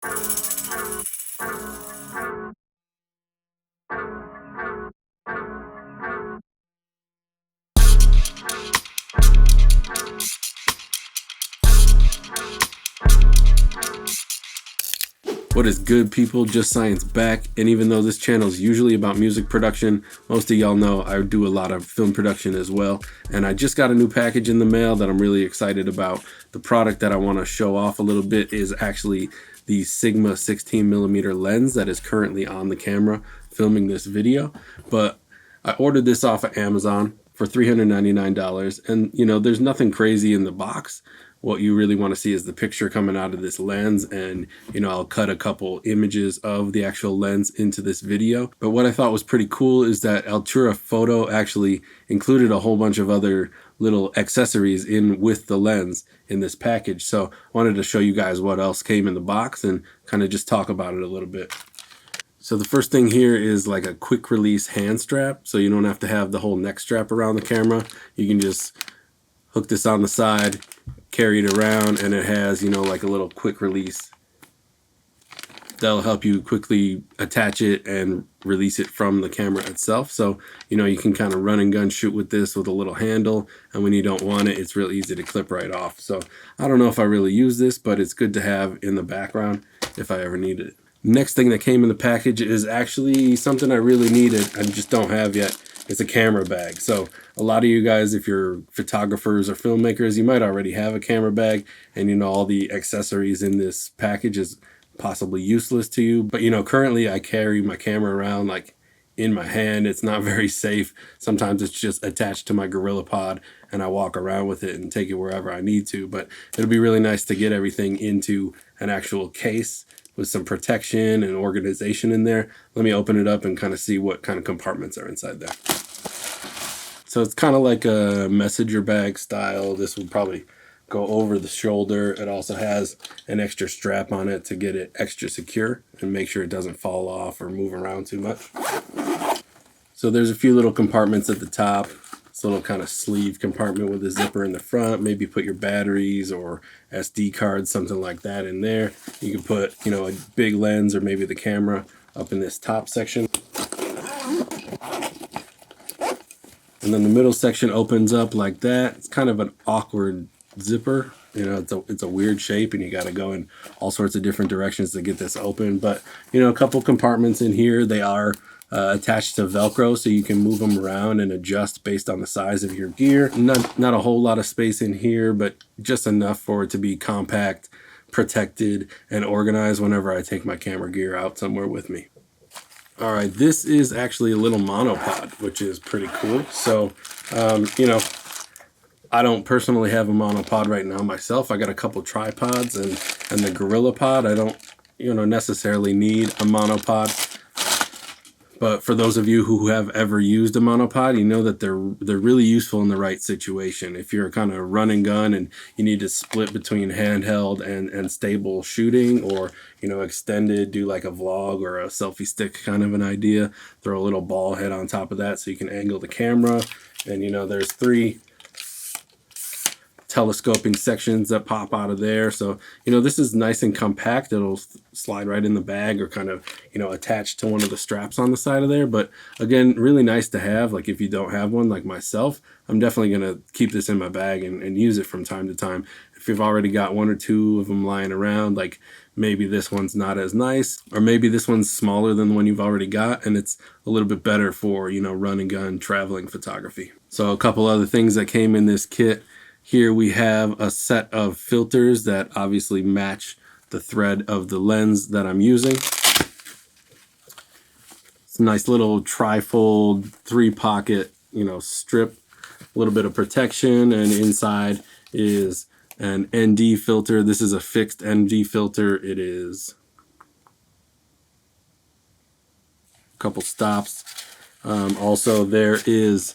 What is good, people? Just Science back. And even though this channel is usually about music production, most of y'all know I do a lot of film production as well. And I just got a new package in the mail that I'm really excited about. The product that I want to show off a little bit is actually the Sigma 16mm lens that is currently on the camera filming this video. But I ordered this off of Amazon for $399. And you know, there's nothing crazy in the box. What you really want to see is the picture coming out of this lens, and you know, I'll cut a couple images of the actual lens into this video. But what I thought was pretty cool is that Altura Photo actually included a whole bunch of other little accessories in with the lens in this package. So I wanted to show you guys what else came in the box and kind of just talk about it a little bit. So the first thing here is like a quick release hand strap, so you don't have to have the whole neck strap around the camera. You can just hook this on the side, carry it around, and it has, you know, like a little quick release that'll help you quickly attach it and release it from the camera itself. So you know, you can kind of run and gun shoot with this with a little handle, and when you don't want it, it's real easy to clip right off. So I don't know if I really use this, but it's good to have in the background if I ever need it. Next thing that came in the package is actually something I really needed and just don't have yet. It's a camera bag. So a lot of you guys, if you're photographers or filmmakers, you might already have a camera bag, and you know, all the accessories in this package is possibly useless to you. But you know, currently I carry my camera around like in my hand. It's not very safe. Sometimes it's just attached to my Gorilla Pod and I walk around with it and take it wherever I need to. But it'll be really nice to get everything into an actual case with some protection and organization in there. Let me open it up and kind of see what kind of compartments are inside there. So it's kind of like a messenger bag style. This would probably go over the shoulder. It also has an extra strap on it to get it extra secure and make sure it doesn't fall off or move around too much. So there's a few little compartments at the top. This little kind of sleeve compartment with a zipper in the front. Maybe put your batteries or SD cards, something like that in there. You can put, you know, a big lens or maybe the camera up in this top section. And then the middle section opens up like that. It's kind of an awkward zipper. You know, it's a weird shape, and you got to go in all sorts of different directions to get this open. But you know, a couple compartments in here. They are attached to Velcro, so you can move them around and adjust based on the size of your gear. Not a whole lot of space in here, but just enough for it to be compact, protected, and organized whenever I take my camera gear out somewhere with me. All right, this is actually a little monopod, which is pretty cool. So, you know, I don't personally have a monopod right now myself. I got a couple tripods and the Gorilla Pod. I don't, you know, necessarily need a monopod. But for those of you who have ever used a monopod, you know that they're really useful in the right situation. If you're kind of run and gun and you need to split between handheld and stable shooting, or you know, extended, do like a vlog or a selfie stick kind of an idea, throw a little ball head on top of that so you can angle the camera. And you know, there's 3 telescoping sections that pop out of there. So you know, this is nice and compact. It'll slide right in the bag or kind of, you know, attached to one of the straps on the side of there. But again, really nice to have. Like if you don't have one like myself, I'm definitely gonna keep this in my bag and use it from time to time. If you've already got 1 or 2 of them lying around, like maybe this one's not as nice, or maybe this one's smaller than the one you've already got and it's a little bit better for, you know, run and gun traveling photography. So a couple other things that came in this kit. Here we have a set of filters that obviously match the thread of the lens that I'm using. It's a nice little tri-fold 3-pocket, you know, strip, a little bit of protection, and inside is an ND filter. This is a fixed ND filter. It is a couple stops. Also, there is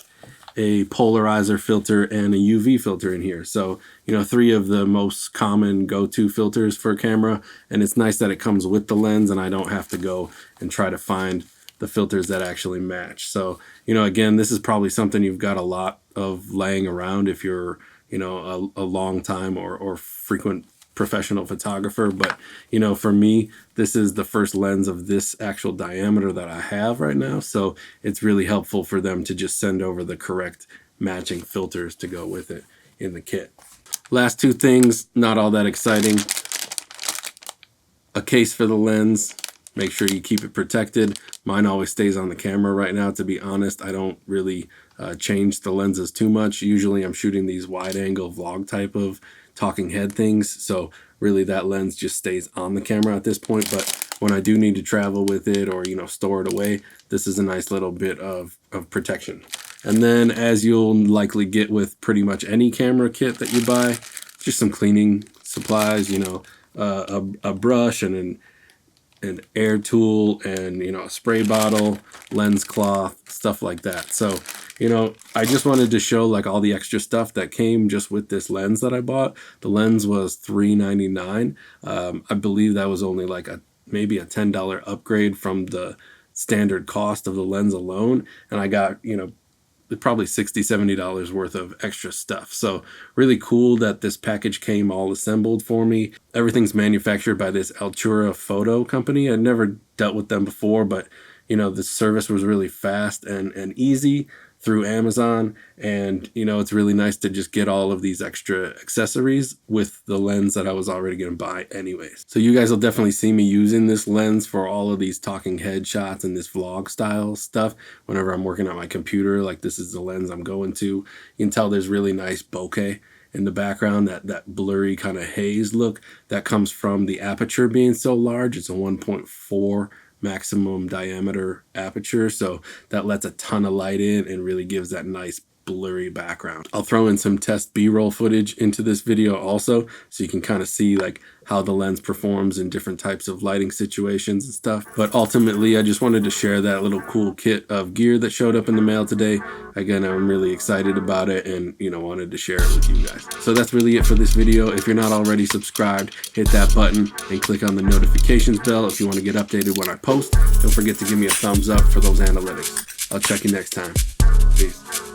a polarizer filter and a UV filter in here. So, you know, 3 of the most common go-to filters for a camera. And it's nice that it comes with the lens and I don't have to go and try to find the filters that actually match. So, you know, again, this is probably something you've got a lot of laying around if you're, you know, a long time or frequent professional photographer, but you know, for me, this is the first lens of this actual diameter that I have right now, so it's really helpful for them to just send over the correct matching filters to go with it in the kit. Last two things, not all that exciting. A case for the lens. Make sure you keep it protected. Mine always stays on the camera right now, to be honest. I don't really change the lenses too much. Usually I'm shooting these wide angle vlog type of talking head things, so really that lens just stays on the camera at this point. But when I do need to travel with it or, you know, store it away, this is a nice little bit of protection. And then, as you'll likely get with pretty much any camera kit that you buy, just some cleaning supplies, you know, a brush and an air tool and, you know, a spray bottle, lens cloth, stuff like that. So, you know, I just wanted to show like all the extra stuff that came just with this lens that I bought. The lens was $3.99. I believe that was only like maybe a $10 upgrade from the standard cost of the lens alone. And I got, you know, probably $60-70 worth of extra stuff. So really cool that this package came all assembled for me. Everything's manufactured by this Altura Photo company. I'd never dealt with them before, but you know, the service was really fast and easy through Amazon, and you know, it's really nice to just get all of these extra accessories with the lens that I was already going to buy anyways. So you guys will definitely see me using this lens for all of these talking head shots and this vlog style stuff whenever I'm working on my computer. Like, this is the lens I'm going to. You can tell there's really nice bokeh in the background, that blurry kind of haze look that comes from the aperture being so large. It's a 1.4 maximum diameter aperture, so that lets a ton of light in and really gives that nice blurry background. I'll throw in some test B-roll footage into this video also, so you can kind of see like how the lens performs in different types of lighting situations and stuff. But ultimately, I just wanted to share that little cool kit of gear that showed up in the mail today. Again, I'm really excited about it and, you know, wanted to share it with you guys. So that's really it for this video. If you're not already subscribed, hit that button and click on the notifications bell if you want to get updated when I post. Don't forget to give me a thumbs up for those analytics. I'll check you next time. Peace.